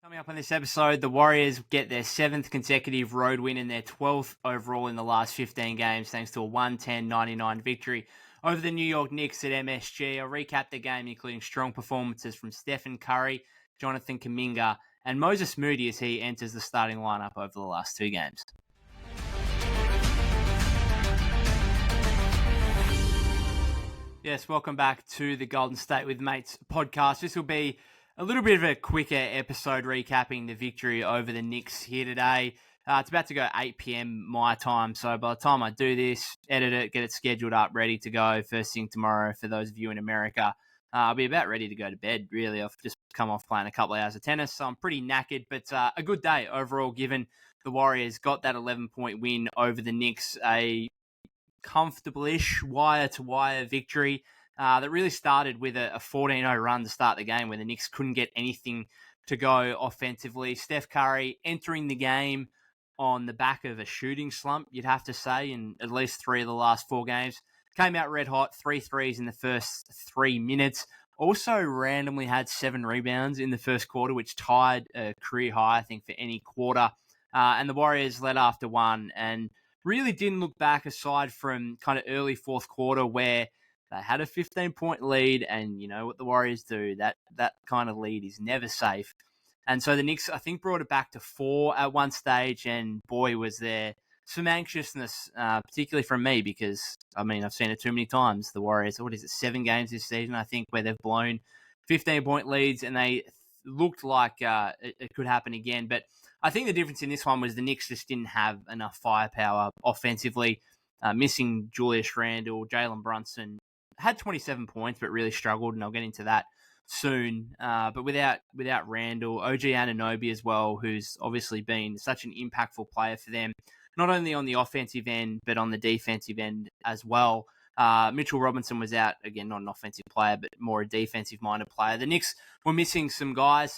Coming up on this episode, the Warriors get their 7th consecutive road win and their 12th overall in the last 15 games thanks to a 110-99 victory over the New York Knicks at MSG. I'll recap the game, including strong performances from Stephen Curry, Jonathan Kuminga, and Moses Moody as he enters the starting lineup over the last 2 games. Yes, welcome back to the Golden State with Mates podcast. This will be a little bit of a quicker episode recapping the victory over the Knicks here today. It's about to go 8 p.m. my time, so by the time I do this, edit it, get it scheduled up, ready to go first thing tomorrow for those of you in America. I'll be about ready to go to bed, really. I've just come off playing a couple of hours of tennis, so I'm pretty knackered, but a good day overall given the Warriors got that 11-point win over the Knicks, a comfortable-ish wire-to-wire victory that really started with a 14-0 run to start the game where the Knicks couldn't get anything to go offensively. Steph Curry entering the game on the back of a shooting slump, you'd have to say, in at least 3 of the last 4 games. Came out red hot, 3 threes in the first 3 minutes. Also randomly had 7 rebounds in the first quarter, which tied a career high, I think, for any quarter. And the Warriors led after 1 and really didn't look back aside from kind of early fourth quarter where they had a 15-point lead, and you know what the Warriors do. That kind of lead is never safe. And so the Knicks, I think, brought it back to 4 at one stage, and boy, was there some anxiousness, particularly from me, because, I mean, I've seen it too many times. The Warriors, 7 games this season, I think, where they've blown 15-point leads, and they looked like it could happen again. But I think the difference in this one was the Knicks just didn't have enough firepower offensively, missing Julius Randle, Jalen Brunson. Had 27 points, but really struggled, and I'll get into that soon. But without Randle, OG Anunoby as well, who's obviously been such an impactful player for them, not only on the offensive end, but on the defensive end as well. Mitchell Robinson was out, again, not an offensive player, but more a defensive-minded player. The Knicks were missing some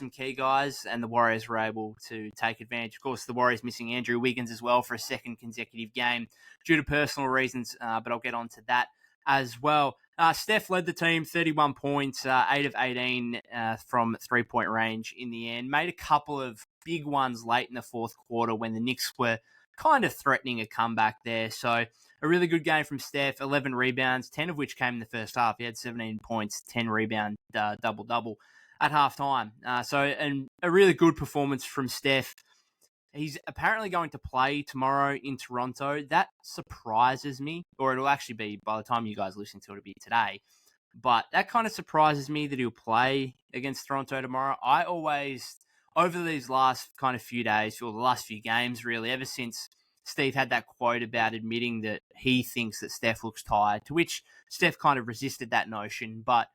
key guys, and the Warriors were able to take advantage. Of course, the Warriors missing Andrew Wiggins as well for a second consecutive game due to personal reasons, but I'll get on to that as well. Steph led the team, 31 points, 8 of 18 from three-point range in the end. Made a couple of big ones late in the fourth quarter when the Knicks were kind of threatening a comeback there. So a really good game from Steph, 11 rebounds, 10 of which came in the first half. He had 17 points, 10 rebound, double-double at halftime. And a really good performance from Steph. He's apparently going to play tomorrow in Toronto. That surprises me, or it'll actually be, by the time you guys listen to it, it'll be today. But that kind of surprises me that he'll play against Toronto tomorrow. I always, over these last kind of few days, or the last few games really, ever since Steve had that quote about admitting that he thinks that Steph looks tired, to which Steph kind of resisted that notion. But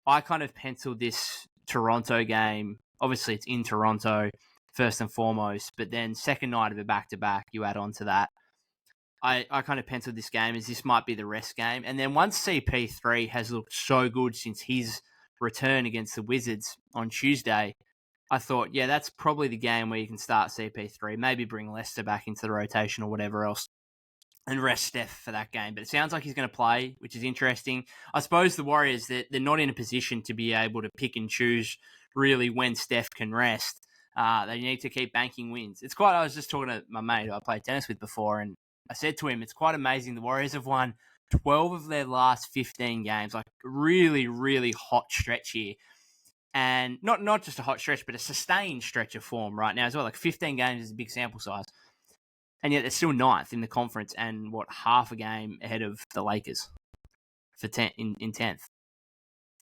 I kind of penciled this Toronto game. Obviously, it's in Toronto, first and foremost, but then second night of a back-to-back, you add on to that. I kind of penciled this game as this might be the rest game. And then once CP3 has looked so good since his return against the Wizards on Tuesday, I thought, yeah, that's probably the game where you can start CP3, maybe bring Lester back into the rotation or whatever else, and rest Steph for that game. But it sounds like he's going to play, which is interesting. I suppose the Warriors, they're not in a position to be able to pick and choose really when Steph can rest. They need to keep banking wins. I was just talking to my mate who I played tennis with before, and I said to him, it's quite amazing. The Warriors have won 12 of their last 15 games, like really, really hot stretch here. And not just a hot stretch, but a sustained stretch of form right now as well. Like 15 games is a big sample size. And yet they're still 9th in the conference and, half a game ahead of the Lakers for in 10th.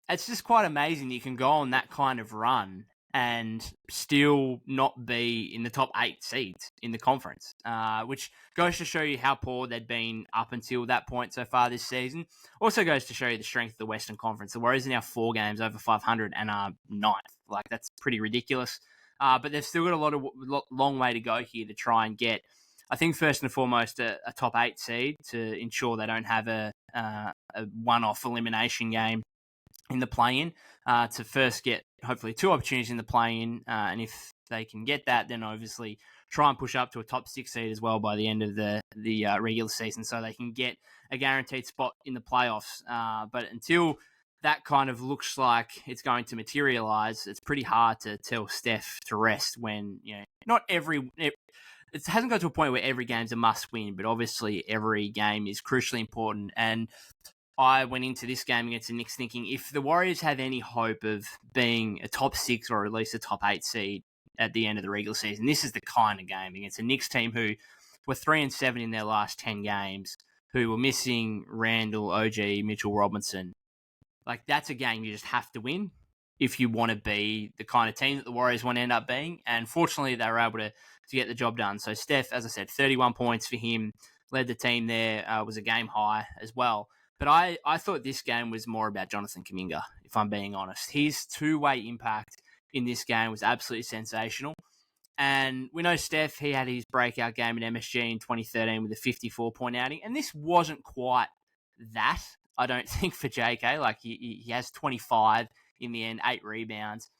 It's just quite amazing that you can go on that kind of run and still not be in the top 8 seeds in the conference, which goes to show you how poor they'd been up until that point so far this season. Also goes to show you the strength of the Western Conference. The Warriors are now 4 games over 500 and are 9th. Like, that's pretty ridiculous. But they've still got a long way to go here to try and get, I think, first and foremost, a top 8 seed to ensure they don't have a one-off elimination game in the play-in, to first get hopefully 2 opportunities in the play-in, and if they can get that, then obviously try and push up to a top 6 seed as well by the end of the regular season, so they can get a guaranteed spot in the playoffs. But until that kind of looks like it's going to materialize. It's pretty hard to tell Steph to rest when, not it hasn't got to a point where every game's a must win, but obviously every game is crucially important. And I went into this game against the Knicks thinking if the Warriors have any hope of being a top 6 or at least a top 8 seed at the end of the regular season, this is the kind of game against a Knicks team who were 3-7 in their last 10 games, who were missing Randall, OG, Mitchell Robinson. Like, that's a game you just have to win if you want to be the kind of team that the Warriors want to end up being. And fortunately, they were able to get the job done. So Steph, as I said, 31 points for him, led the team there, was a game high as well. But I thought this game was more about Jonathan Kuminga, if I'm being honest. His two-way impact in this game was absolutely sensational. And we know Steph, he had his breakout game at MSG in 2013 with a 54-point outing. And this wasn't quite that, I don't think, for JK. Like, he has 25 in the end, 8 rebounds.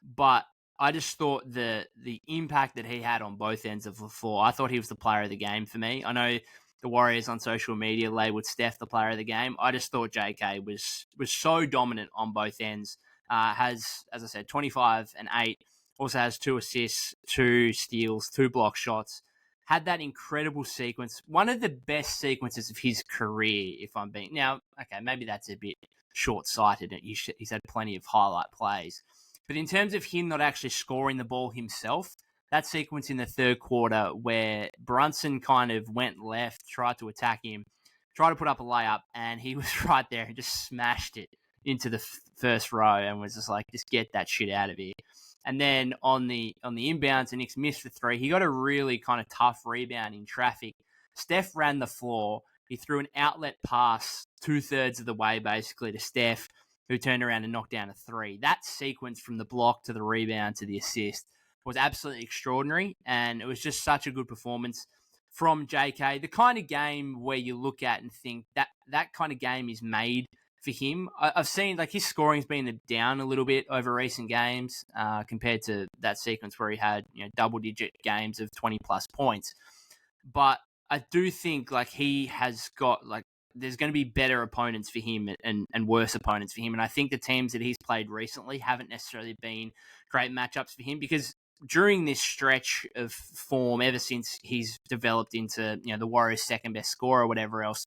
But I just thought the impact that he had on both ends of the floor, I thought he was the player of the game for me. I know the Warriors on social media labeled Steph the player of the game. I just thought JK was so dominant on both ends. Has, as I said, 25 and 8. Also has 2 assists, 2 steals, 2 block shots. Had that incredible sequence. One of the best sequences of his career, if I'm being... Now, okay, maybe that's a bit short-sighted. He's had plenty of highlight plays. But in terms of him not actually scoring the ball himself, that sequence in the third quarter where Brunson kind of went left, tried to attack him, tried to put up a layup, and he was right there and just smashed it into the first row and was just like, just get that shit out of here. And then on the inbounds, the Knicks missed the 3. He got a really kind of tough rebound in traffic. Steph ran the floor. He threw an outlet pass 2/3 of the way, basically, to Steph, who turned around and knocked down a 3. That sequence from the block to the rebound to the assist was absolutely extraordinary, and it was just such a good performance from JK. The kind of game where you look at and think that kind of game is made for him. I've seen, like, his scoring's been down a little bit over recent games compared to that sequence where he had double-digit games of 20-plus points. But I do think, like, he has got, like, there's going to be better opponents for him and worse opponents for him. And I think the teams that he's played recently haven't necessarily been great matchups for him because during this stretch of form, ever since he's developed into the Warriors' second-best scorer or whatever else,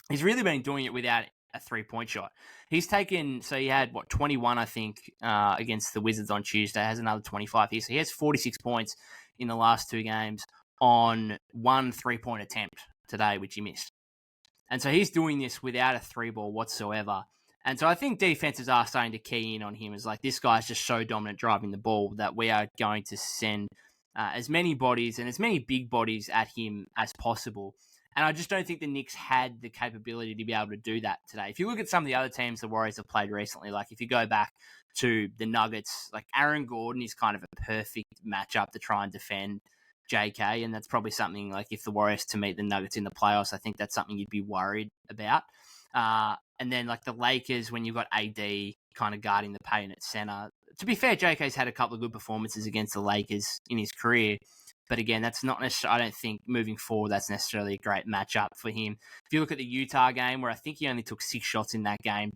he's really been doing it without a 3-point shot. He's taken, so he had 21, I think, against the Wizards on Tuesday, has another 25 here. So he has 46 points in the last 2 games on 1 3-point attempt today, which he missed. And so he's doing this without a 3-ball whatsoever. And so I think defenses are starting to key in on him as, like, this guy's just so dominant driving the ball that we are going to send as many bodies and as many big bodies at him as possible. And I just don't think the Knicks had the capability to be able to do that today. If you look at some of the other teams the Warriors have played recently, like if you go back to the Nuggets, like Aaron Gordon is kind of a perfect matchup to try and defend JK. And that's probably something, like, if the Warriors to meet the Nuggets in the playoffs, I think that's something you'd be worried about. And then, like, the Lakers, when you've got AD kind of guarding the paint at center. To be fair, JK's had a couple of good performances against the Lakers in his career. But again, that's not necessarily, I don't think moving forward, that's necessarily a great matchup for him. If you look at the Utah game, where I think he only took 6 shots in that game,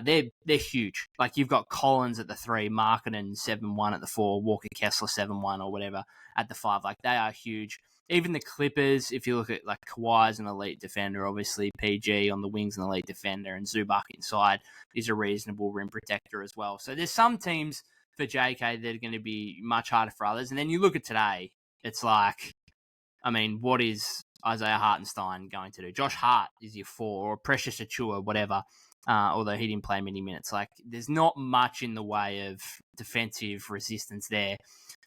they're huge. Like, you've got Collins at the 3, Markkanen 7-1 at the 4, Walker Kessler 7-1 or whatever at the 5. Like, they are huge. Even the Clippers, if you look at, like, Kawhi's an elite defender, obviously PG on the wings an elite defender, and Zubac inside is a reasonable rim protector as well. So there's some teams for JK that are going to be much harder for others. And then you look at today, it's like, I mean, what is Isaiah Hartenstein going to do? Josh Hart is your 4, or Precious Achiuwa, whatever, although he didn't play many minutes. Like, there's not much in the way of defensive resistance there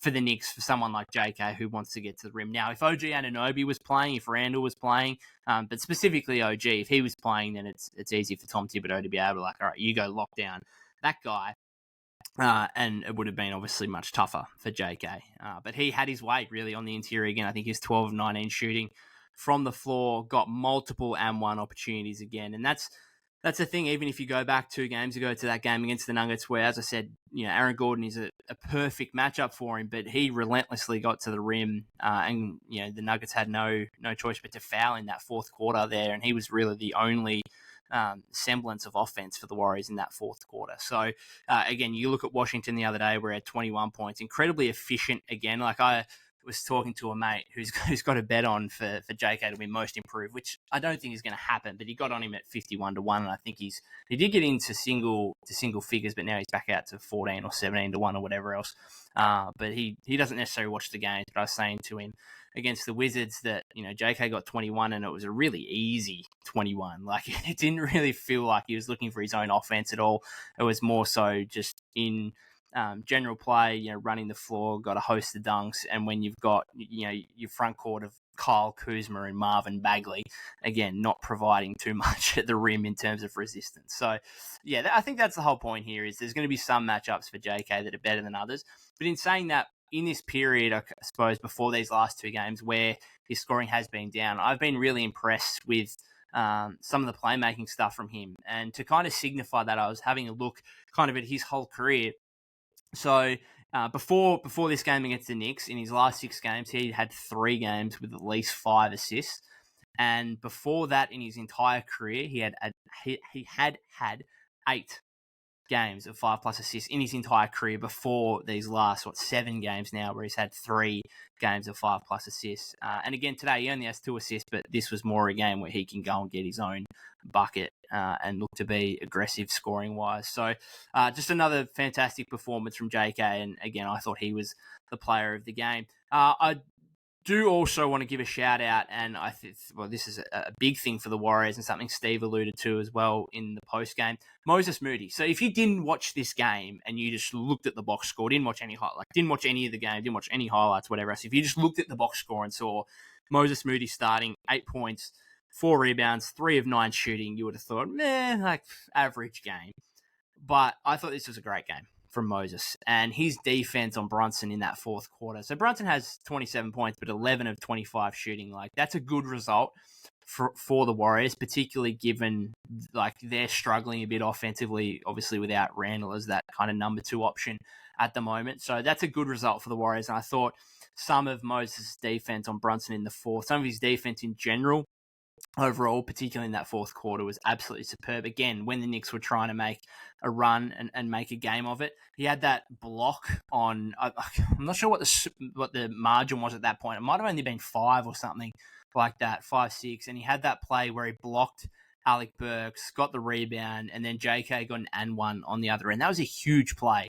for the Knicks, for someone like JK who wants to get to the rim. Now, if OG Anunoby was playing, if Randall was playing, but specifically OG, if he was playing, then it's easy for Tom Thibodeau to be able to, like, all right, you go lock down that guy. And it would have been obviously much tougher for JK. But he had his way really on the interior again. I think he was 12 of 19 shooting from the floor, got multiple and 1 opportunities again. And that's the thing, even if you go back 2 games ago to that game against the Nuggets, where, as I said, Aaron Gordon is a perfect matchup for him, but he relentlessly got to the rim, and the Nuggets had no choice but to foul in that fourth quarter there, and he was really the only semblance of offense for the Warriors in that fourth quarter. So again, you look at Washington the other day, we're at 21 points, incredibly efficient again. Like I was talking to a mate who's got a bet on for JK to win most improved, which I don't think is going to happen, but he got on him at 51-1, and I think he did get into single figures, but now he's back out to 14 or 17-1 or whatever else. But he doesn't necessarily watch the games. But I was saying to him against the Wizards that, JK got 21 and it was a really easy 21. Like, it didn't really feel like he was looking for his own offense at all. It was more so just in general play, running the floor, got a host of dunks. And when you've got, your front court of Kyle Kuzma and Marvin Bagley, again, not providing too much at the rim in terms of resistance. So, yeah, I think that's the whole point here is there's going to be some matchups for JK that are better than others. But in saying that, in this period, I suppose, before these last two games where his scoring has been down, I've been really impressed with some of the playmaking stuff from him. And to kind of signify that, I was having a look kind of at his whole career. So before this game against the Knicks, in his last 6 games, he had 3 games with at least 5 assists. And before that, in his entire career, he had 8 games of 5+ assists in his entire career before these last 7 games now, where he's had 3 games of 5+ assists. And again, today he only has 2 assists, but this was more a game where he can go and get his own bucket and look to be aggressive scoring wise. So just another fantastic performance from JK. And again, I thought he was the player of the game. I do also want to give a shout out, and I think, this is a big thing for the Warriors and something Steve alluded to as well in the post game. Moses Moody. So if you didn't watch this game and you just looked at the box score, didn't watch any of the game, didn't watch any highlights, whatever else. If you just looked at the box score and saw Moses Moody starting 8 points, 4 rebounds, 3 of 9 shooting, you would have thought, average game. But I thought this was a great game from Moses and his defense on Brunson in that fourth quarter. So Brunson has 27 points, but 11 of 25 shooting. Like, that's a good result for the Warriors, particularly given they're struggling a bit offensively, obviously without Randall as that kind of number 2 option at the moment. So that's a good result for the Warriors. And I thought some of Moses' defense on Brunson in the fourth, some of his defense in general, overall, particularly in that fourth quarter, was absolutely superb. Again, when the Knicks were trying to make a run and make a game of it, he had that block on, I'm not sure what the margin was at that point. It might have only been 5 or something like that, 5-6. And he had that play where he blocked Alec Burks, got the rebound, and then JK got an and one on the other end. That was a huge play.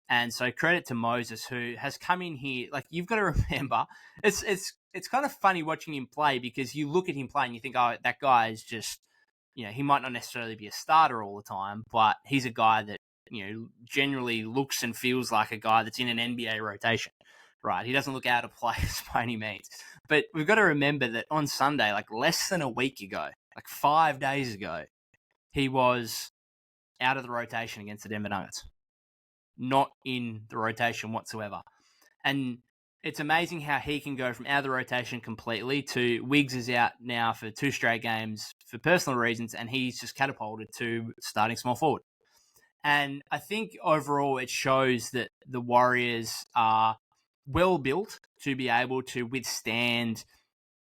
And so credit to Moses, who has come in here. Like, you've got to remember, it's kind of funny watching him play because you look at him play and you think, oh, that guy is just, he might not necessarily be a starter all the time, but he's a guy that, generally looks and feels like a guy that's in an NBA rotation, right? He doesn't look out of place by any means. But we've got to remember that on Sunday, less than a week ago, 5 days ago, he was out of the rotation against the Denver Nuggets. Not in the rotation whatsoever. And it's amazing how he can go from out of the rotation completely to Wiggs is out now for 2 straight games for personal reasons, and he's just catapulted to starting small forward. And I think overall it shows that the Warriors are well built to be able to withstand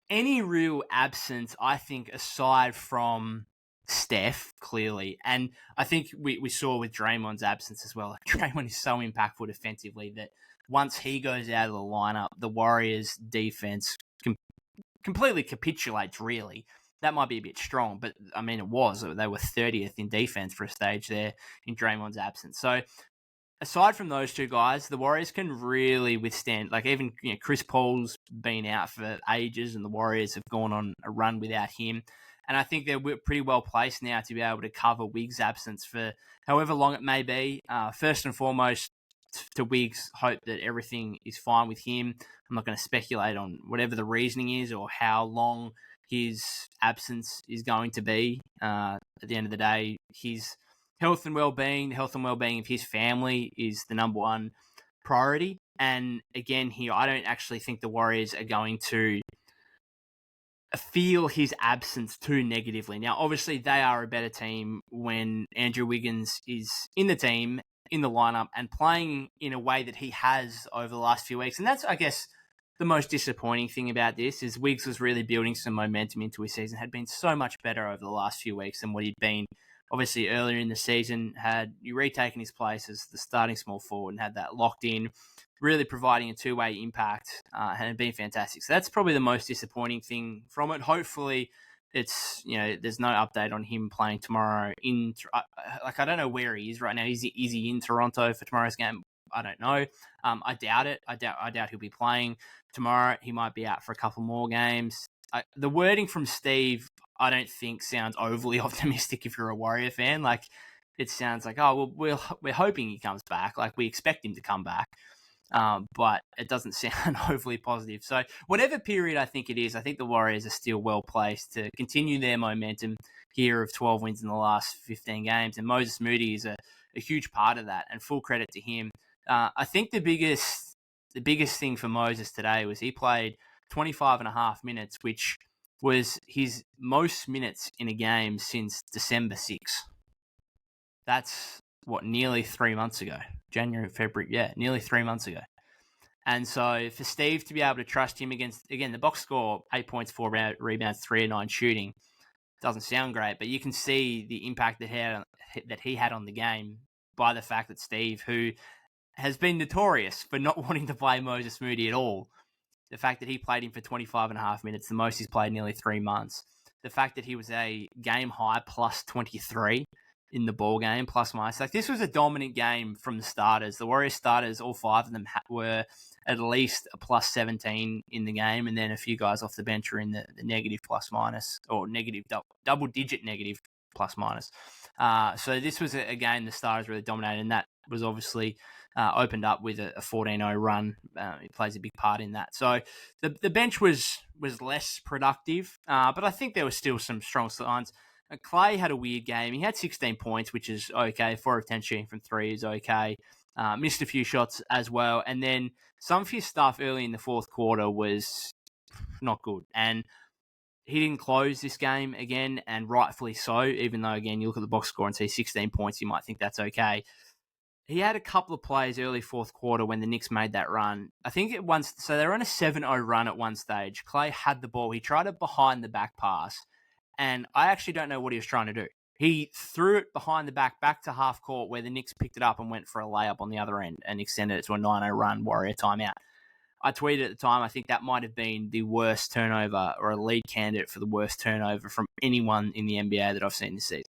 any real absence, I think, aside from Steph, clearly. And I think we saw with Draymond's absence as well. Draymond is so impactful defensively that once he goes out of the lineup, the Warriors' defense completely capitulates, really. That might be a bit strong, but I mean, it was. They were 30th in defense for a stage there in Draymond's absence. So aside from those 2 guys, the Warriors can really withstand, even, Chris Paul's been out for ages and the Warriors have gone on a run without him. And I think they're pretty well placed now to be able to cover Wiggs' absence for however long it may be. First and foremost, to Wiggs, hope that everything is fine with him. I'm not going to speculate on whatever the reasoning is or how long his absence is going to be. At the end of the day, his health and well-being, the health and well-being of his family is the number 1 priority. And again, here, I don't actually think the Warriors are going to feel his absence too negatively. Now, obviously, they are a better team when Andrew Wiggins is in the team, in the lineup, and playing in a way that he has over the last few weeks. And that's, I guess, the most disappointing thing about this is Wiggs was really building some momentum into his season, had been so much better over the last few weeks than what he'd been. Obviously, earlier in the season, had you retaken his place as the starting small forward and had that locked in, really providing a two-way impact, and had been fantastic. So that's probably the most disappointing thing from it. Hopefully, it's there's no update on him playing tomorrow. I don't know where he is right now. Is he in Toronto for tomorrow's game? I don't know. I doubt it. I doubt he'll be playing tomorrow. He might be out for a couple more games. The wording from Steve, I don't think sounds overly optimistic if you're a Warrior fan. Like, it sounds like, oh, well, we're hoping he comes back. Like, we expect him to come back. But it doesn't sound overly positive. So whatever period I think it is, I think the Warriors are still well placed to continue their momentum here of 12 wins in the last 15 games. And Moses Moody is a huge part of that, and full credit to him. I think the biggest thing for Moses today was he played 25 and a half minutes, which was his most minutes in a game since December 6th. That's nearly 3 months ago. January, February, nearly 3 months ago. And so for Steve to be able to trust him against, again, the box score, 8 points, 4 rebounds, 3 of 9 shooting, doesn't sound great, but you can see the impact that he had on the game by the fact that Steve, who has been notorious for not wanting to play Moses Moody at all, the fact that he played him for 25 and a half minutes, the most he's played in nearly 3 months, the fact that he was a game high plus 23 in the ball game, plus minus. Like, this was a dominant game from the starters. The Warriors starters, all 5 of them were at least a plus 17 in the game, and then a few guys off the bench were in the negative plus minus, or negative double digit negative plus minus. So this was a game the starters really dominated, and that was obviously opened up with a 14-0 run. It plays a big part in that. So the bench was less productive, but I think there were still some strong signs. Klay had a weird game. He had 16 points, which is okay. 4 of 10 shooting from 3 is okay. Missed a few shots as well. And then some of his stuff early in the fourth quarter was not good. And he didn't close this game again, and rightfully so, even though, again, you look at the box score and see 16 points, you might think that's okay. He had a couple of plays early fourth quarter when the Knicks made that run. I think so they were on a 7-0 run at one stage. Klay had the ball. He tried a behind the back pass, and I actually don't know what he was trying to do. He threw it behind the back to half court, where the Knicks picked it up and went for a layup on the other end and extended it to a 9-0 run, Warrior timeout. I tweeted at the time, I think that might have been the worst turnover, or a lead candidate for the worst turnover from anyone in the NBA that I've seen this season.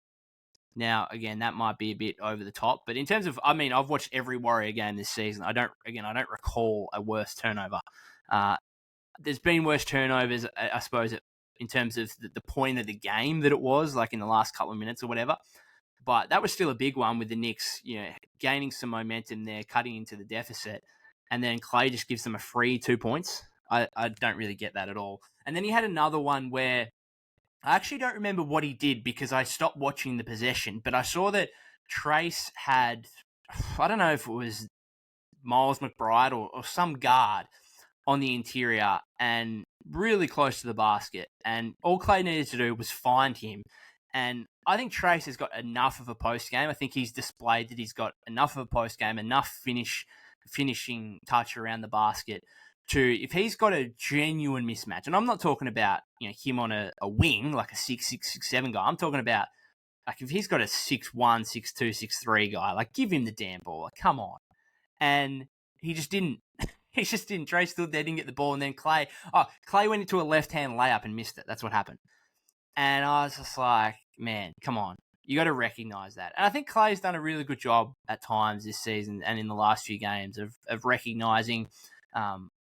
Now, again, that might be a bit over the top, but in terms of, I've watched every Warrior game this season. I don't recall a worse turnover. There's been worse turnovers, I suppose, in terms of the point of the game that it was, like in the last couple of minutes or whatever. But that was still a big one with the Knicks, gaining some momentum there, cutting into the deficit. And then Klay just gives them a free 2 points. I don't really get that at all. And then he had another one where I actually don't remember what he did because I stopped watching the possession, but I saw that Trace had, I don't know if it was Miles McBride or some guard on the interior and really close to the basket. And all Klay needed to do was find him. And I think Trace has got enough of a post game. I think he's displayed that he's got enough of a post game, enough finishing touch around the basket to, if he's got a genuine mismatch, and I'm not talking about him on a wing like a 6'7" guy. I'm talking about, like, if he's got a 6'1", 6'2", 6'3" guy, like, give him the damn ball. Like, come on. And he just didn't. He just didn't. Trace stood there, didn't get the ball, and then Klay went into a left-hand layup and missed it. That's what happened. And I was just like, man, come on. You got to recognize that. And I think Klay's done a really good job at times this season and in the last few games of recognizing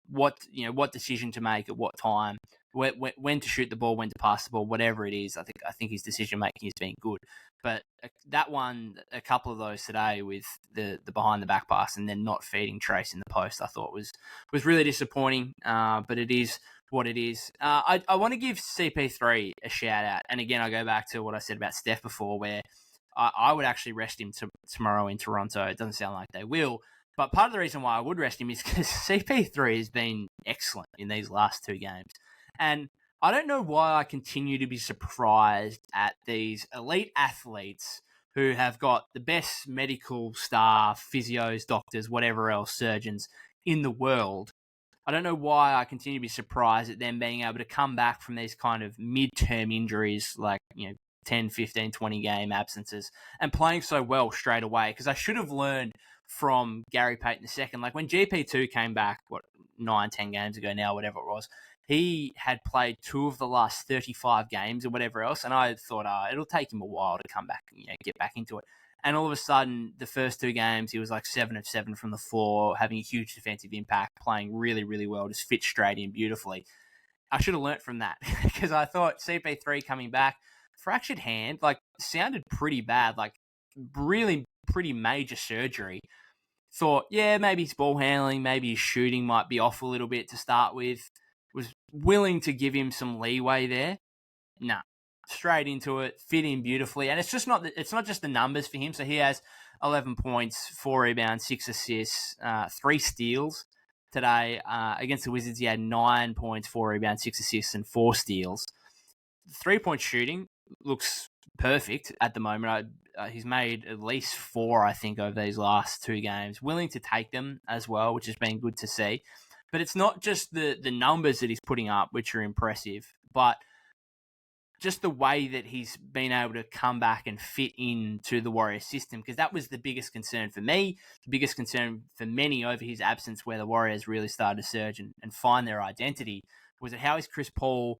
what decision to make at what time, when to shoot the ball, when to pass the ball, whatever it is. I think his decision making has been good. But that one, a couple of those today with the behind the back pass and then not feeding Trace in the post, I thought was really disappointing. But it is what it is. I want to give CP3 a shout out. And again, I go back to what I said about Steph before, where I would actually rest him tomorrow in Toronto. It doesn't sound like they will. But part of the reason why I would rest him is because CP3 has been excellent in these last 2 games. And I don't know why I continue to be surprised at these elite athletes who have got the best medical staff, physios, doctors, whatever else, surgeons in the world. I don't know why I continue to be surprised at them being able to come back from these kind of mid-term injuries, like, 10, 15, 20 game absences, and playing so well straight away. Because I should have learned from Gary Payton II. Like when GP2 came back, 9, 10 games ago now, whatever it was, he had played 2 of the last 35 games or whatever else. And I thought, it'll take him a while to come back, get back into it. And all of a sudden, the first 2 games, he was like 7 of 7 from the floor, having a huge defensive impact, playing really, really well, just fit straight in beautifully. I should have learnt from that because I thought CP3 coming back, fractured hand, like sounded pretty bad, like really pretty major surgery. Thought, maybe his ball handling, maybe his shooting might be off a little bit to start with. Was willing to give him some leeway there. Nah, straight into it, fit in beautifully. And it's not just the numbers for him. So he has 11 points, 4 rebounds, 6 assists, 3 steals today. Against the Wizards, he had 9 points, 4 rebounds, 6 assists, and 4 steals. 3-point shooting looks perfect at the moment. He's made at least 4, I think, over these last 2 games. Willing to take them as well, which has been good to see. But it's not just the numbers that he's putting up, which are impressive, but just the way that he's been able to come back and fit into the Warriors system, because that was the biggest concern for me, the biggest concern for many over his absence, where the Warriors really started to surge and find their identity, was that how is Chris Paul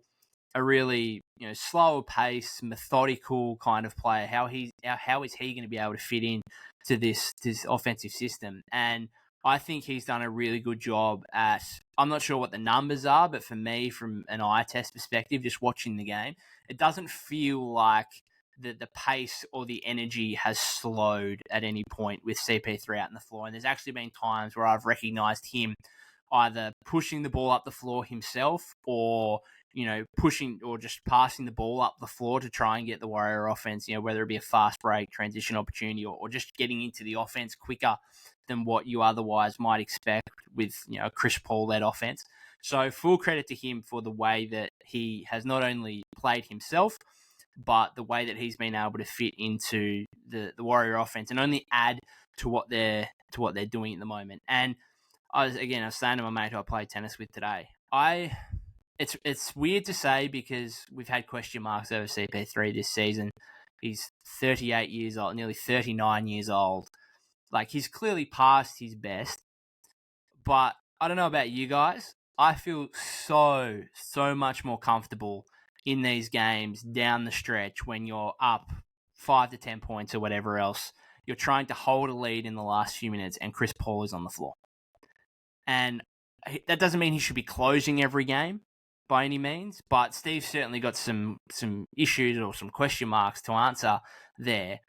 a really slower pace, methodical kind of player? How is he going to be able to fit in to this offensive system? And I think he's done a really good job at, I'm not sure what the numbers are, but for me, from an eye test perspective, just watching the game, it doesn't feel like the pace or the energy has slowed at any point with CP3 out on the floor. And there's actually been times where I've recognized him either pushing the ball up the floor himself or pushing or just passing the ball up the floor to try and get the Warrior offense, whether it be a fast break, transition opportunity, or just getting into the offense quicker than what you otherwise might expect with, a Chris Paul-led offense. So full credit to him for the way that he has not only played himself, but the way that he's been able to fit into the Warrior offense and only add to what they're doing at the moment. And I was saying to my mate who I played tennis with today, it's weird to say because we've had question marks over CP3 this season. He's 38 years old, nearly 39 years old. Like, he's clearly past his best. But I don't know about you guys. I feel so much more comfortable in these games down the stretch when you're up 5 to 10 points or whatever else. You're trying to hold a lead in the last few minutes and Chris Paul is on the floor. And that doesn't mean he should be closing every game by any means, but Steve's certainly got some issues or some question marks to answer there.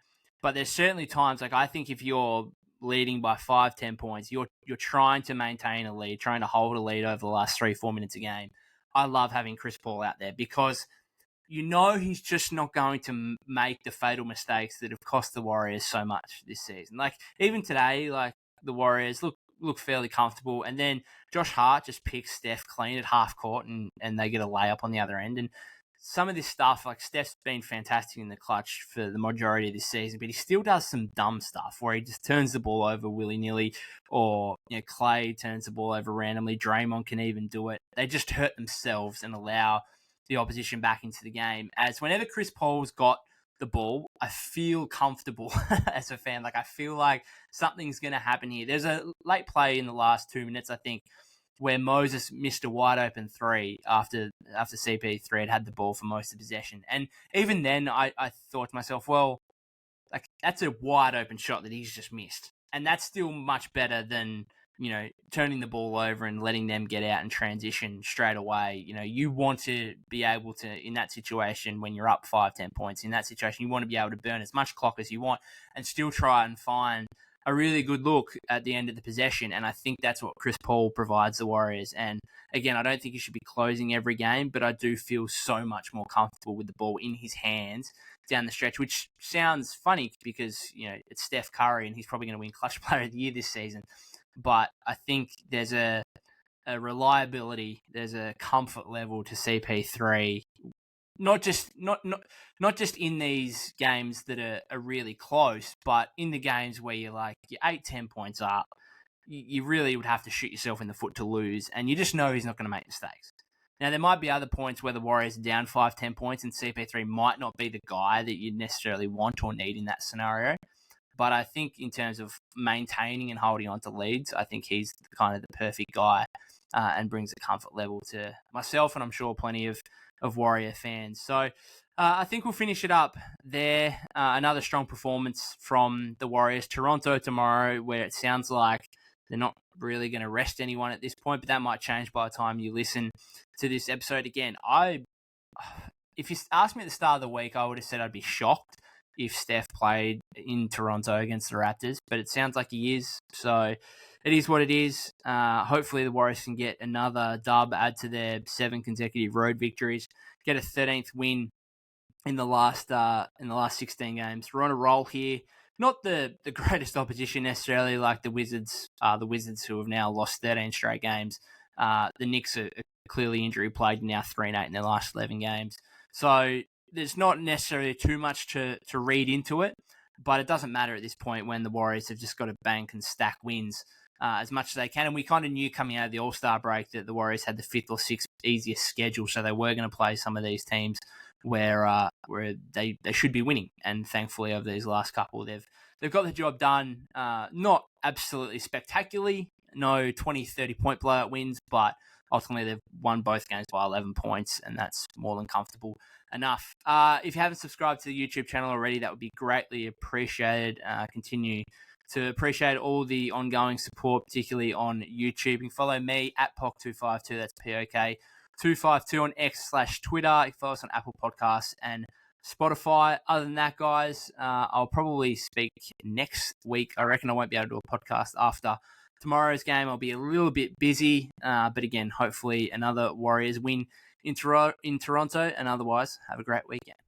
But there's certainly times, like, I think if you're leading by 5, 10 points, you're trying to maintain a lead, trying to hold a lead over the last 3, 4 minutes a game. I love having Chris Paul out there because he's just not going to make the fatal mistakes that have cost the Warriors so much this season. Like, even today, like, the Warriors look fairly comfortable, and then Josh Hart just picks Steph clean at half court and they get a layup on the other end. And some of this stuff, like, Steph's been fantastic in the clutch for the majority of this season, but he still does some dumb stuff where he just turns the ball over willy-nilly, or Klay turns the ball over randomly. Draymond can even do it. They just hurt themselves and allow the opposition back into the game. As whenever Chris Paul's got the ball, I feel comfortable as a fan. Like, I feel like something's going to happen here. There's a late play in the last 2 minutes, I think, where Moses missed a wide open 3 after CP3 had the ball for most of the possession. And even then I thought to myself, well, like, that's a wide open shot that he's just missed. And that's still much better than, turning the ball over and letting them get out and transition straight away. You want to be able to, in that situation, when you're up 5, 10 points, in that situation, you want to be able to burn as much clock as you want and still try and find a really good look at the end of the possession. And I think that's what Chris Paul provides the Warriors. And again, I don't think he should be closing every game, but I do feel so much more comfortable with the ball in his hands down the stretch, which sounds funny because, it's Steph Curry and he's probably going to win Clutch Player of the Year this season. But I think there's a reliability, there's a comfort level to CP3, not just in these games that are really close, but in the games where you're 8, 10 points up, you really would have to shoot yourself in the foot to lose, and you just know he's not going to make mistakes. Now, there might be other points where the Warriors are down 5-10 points and CP3 might not be the guy that you necessarily want or need in that scenario. But I think in terms of maintaining and holding on to leads, I think he's kind of the perfect guy and brings a comfort level to myself and I'm sure plenty of Warrior fans. So I think we'll finish it up there. Another strong performance from the Warriors. Toronto tomorrow, where it sounds like they're not really going to rest anyone at this point, but that might change by the time you listen to this episode again. If you asked me at the start of the week, I would have said I'd be shocked if Steph played in Toronto against the Raptors, but it sounds like he is. So it is what it is. Hopefully the Warriors can get another dub, add to their 7 consecutive road victories, get a 13th win in the last 16 games. We're on a roll here. Not the greatest opposition necessarily, like the Wizards who have now lost 13 straight games. The Knicks are clearly injury plagued, now 3-8 in their last 11 games. So there's not necessarily too much to read into it, but it doesn't matter at this point when the Warriors have just got to bank and stack wins as much as they can. And we kind of knew coming out of the All-Star break that the Warriors had the 5th or 6th easiest schedule, so they were going to play some of these teams where they should be winning. And thankfully, over these last couple, they've got the job done. Not absolutely spectacularly, no 20, 30-point blowout wins, but ultimately they've won both games by 11 points, and that's more than comfortable enough. If you haven't subscribed to the YouTube channel already, that would be greatly appreciated. Continue to appreciate all the ongoing support, particularly on YouTube. You can follow me at POC252, that's POK252 on X/Twitter. You can follow us on Apple Podcasts and Spotify. Other than that, guys, I'll probably speak next week. I reckon I won't be able to do a podcast after tomorrow's game. I'll be a little bit busy, but again, hopefully another Warriors win in Toronto, and otherwise, have a great weekend.